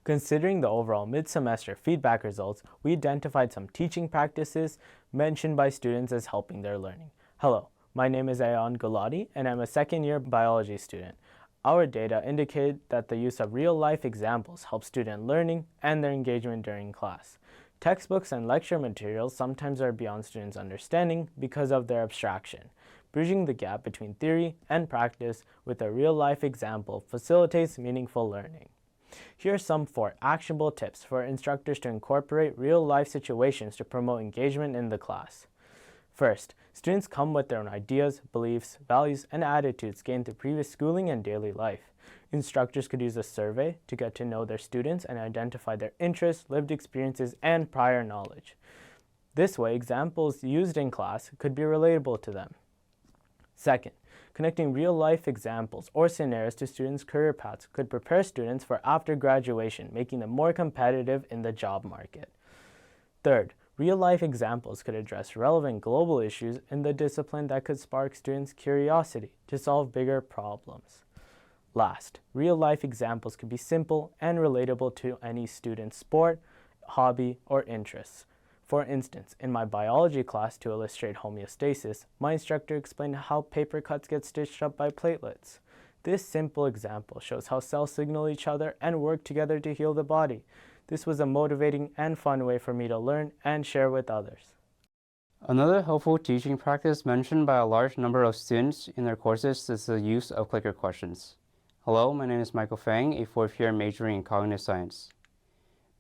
Considering the overall mid-semester feedback results, we identified some teaching practices mentioned by students as helping their learning. Hello, my name is Ayan Gulati, and I'm a second-year biology student. Our data indicate that the use of real-life examples helps student learning and their engagement during class. Textbooks and lecture materials sometimes are beyond students' understanding because of their abstraction. Bridging the gap between theory and practice with a real-life example facilitates meaningful learning. Here are some 4 actionable tips for instructors to incorporate real-life situations to promote engagement in the class. First, students come with their own ideas, beliefs, values, and attitudes gained through previous schooling and daily life. Instructors could use a survey to get to know their students and identify their interests, lived experiences, and prior knowledge. This way, examples used in class could be relatable to them. Second, connecting real-life examples or scenarios to students' career paths could prepare students for after graduation, making them more competitive in the job market. Third, real-life examples could address relevant global issues in the discipline that could spark students' curiosity to solve bigger problems. Last, real-life examples could be simple and relatable to any student's sport, hobby, or interests. For instance, in my biology class to illustrate homeostasis, my instructor explained how paper cuts get stitched up by platelets. This simple example shows how cells signal each other and work together to heal the body. This was a motivating and fun way for me to learn and share with others. Another helpful teaching practice mentioned by a large number of students in their courses is the use of clicker questions. Hello, my name is Michael Fang, a 4th year majoring in cognitive science.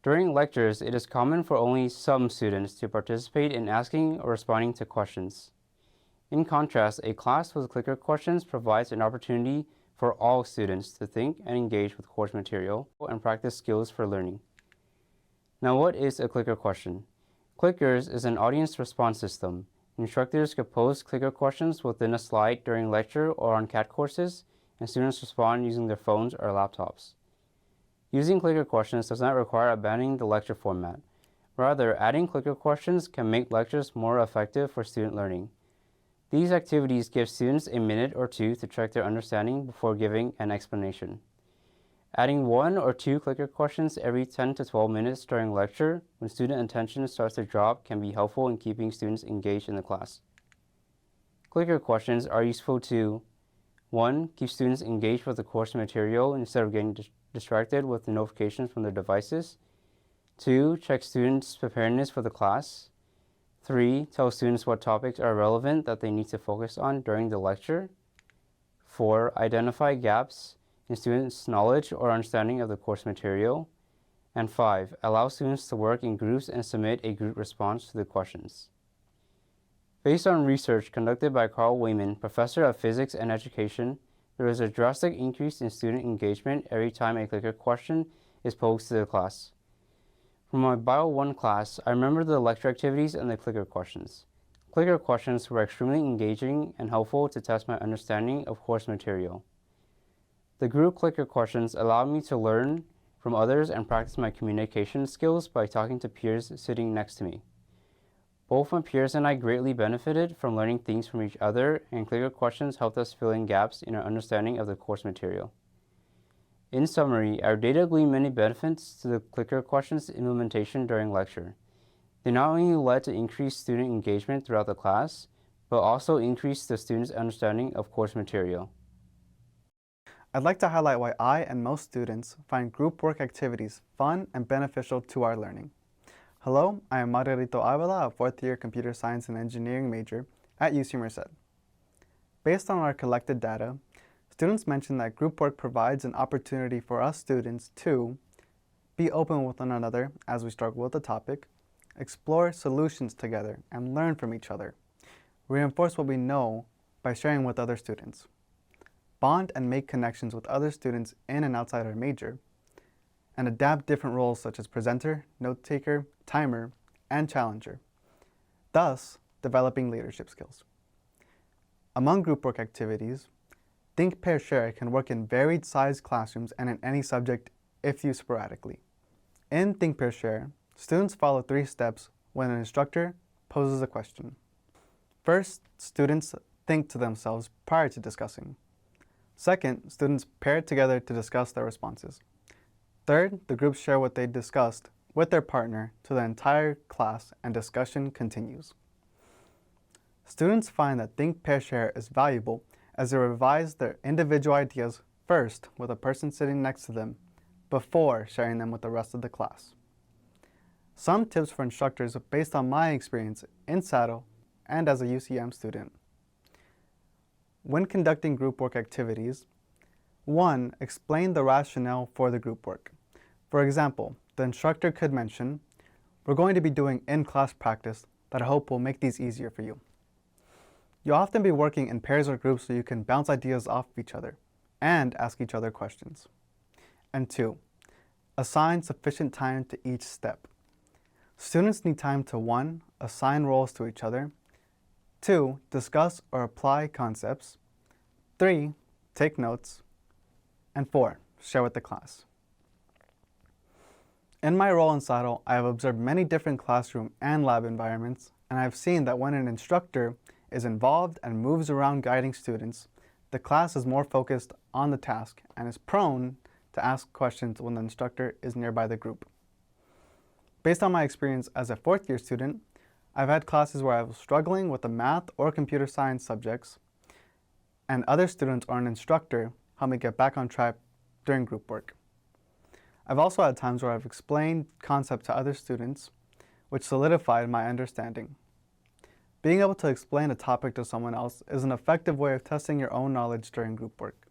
During lectures, it is common for only some students to participate in asking or responding to questions. In contrast, a class with clicker questions provides an opportunity for all students to think and engage with course material and practice skills for learning. Now, what is a clicker question? Clickers is an audience response system. Instructors could post clicker questions within a slide during lecture or on CAT courses, and students respond using their phones or laptops. Using clicker questions does not require abandoning the lecture format. Rather, adding clicker questions can make lectures more effective for student learning. These activities give students a minute or 2 to check their understanding before giving an explanation. Adding 1 or 2 clicker questions every 10 to 12 minutes during lecture when student attention starts to drop can be helpful in keeping students engaged in the class. Clicker questions are useful to 1. Keep students engaged with the course material instead of getting distracted with the notifications from their devices. 2. Check students' preparedness for the class. 3. Tell students what topics are relevant that they need to focus on during the lecture. 4. Identify gaps in students' knowledge or understanding of the course material. And 5. Allow students to work in groups and submit a group response to the questions. Based on research conducted by Carl Wayman, professor of physics and education, there is a drastic increase in student engagement every time a clicker question is posed to the class. From my Bio 1 class, I remember the lecture activities and the clicker questions. Clicker questions were extremely engaging and helpful to test my understanding of course material. The group clicker questions allowed me to learn from others and practice my communication skills by talking to peers sitting next to me. Both my peers and I greatly benefited from learning things from each other, and clicker questions helped us fill in gaps in our understanding of the course material. In summary, our data gleaned many benefits to the clicker questions implementation during lecture. They not only led to increased student engagement throughout the class, but also increased the students' understanding of course material. I'd like to highlight why I and most students find group work activities fun and beneficial to our learning. Hello, I am Margarito Avila, a 4th year computer science and engineering major at UC Merced. Based on our collected data, students mentioned that group work provides an opportunity for us students to be open with one another as we struggle with the topic, explore solutions together, and learn from each other, reinforce what we know by sharing with other students, bond and make connections with other students in and outside our major, and adapt different roles such as presenter, note-taker, timer, and challenger, thus developing leadership skills. Among group work activities, Think, Pair, Share can work in varied sized classrooms and in any subject if used sporadically. In Think, Pair, Share, students follow 3 steps when an instructor poses a question. First, students think to themselves prior to discussing. Second, students pair together to discuss their responses. Third, the groups share what they discussed with their partner to the entire class and discussion continues. Students find that Think, Pair, Share is valuable as they revise their individual ideas first with a person sitting next to them before sharing them with the rest of the class. Some tips for instructors based on my experience in SATAL and as a UCM student. When conducting group work activities, 1. Explain the rationale for the group work. For example, the instructor could mention, "We're going to be doing in-class practice that I hope will make these easier for you." You'll often be working in pairs or groups so you can bounce ideas off of each other and ask each other questions. And 2. Assign sufficient time to each step. Students need time to 1. Assign roles to each other, 2. Discuss or apply concepts, 3. Take notes, and 4. Share with the class. In my role in SATAL, I have observed many different classroom and lab environments, and I've seen that when an instructor is involved and moves around guiding students, the class is more focused on the task and is prone to ask questions when the instructor is nearby the group. Based on my experience as a fourth-year student, I've had classes where I was struggling with the math or computer science subjects, and other students or an instructor helped me get back on track during group work. I've also had times where I've explained concepts to other students, which solidified my understanding. Being able to explain a topic to someone else is an effective way of testing your own knowledge during group work.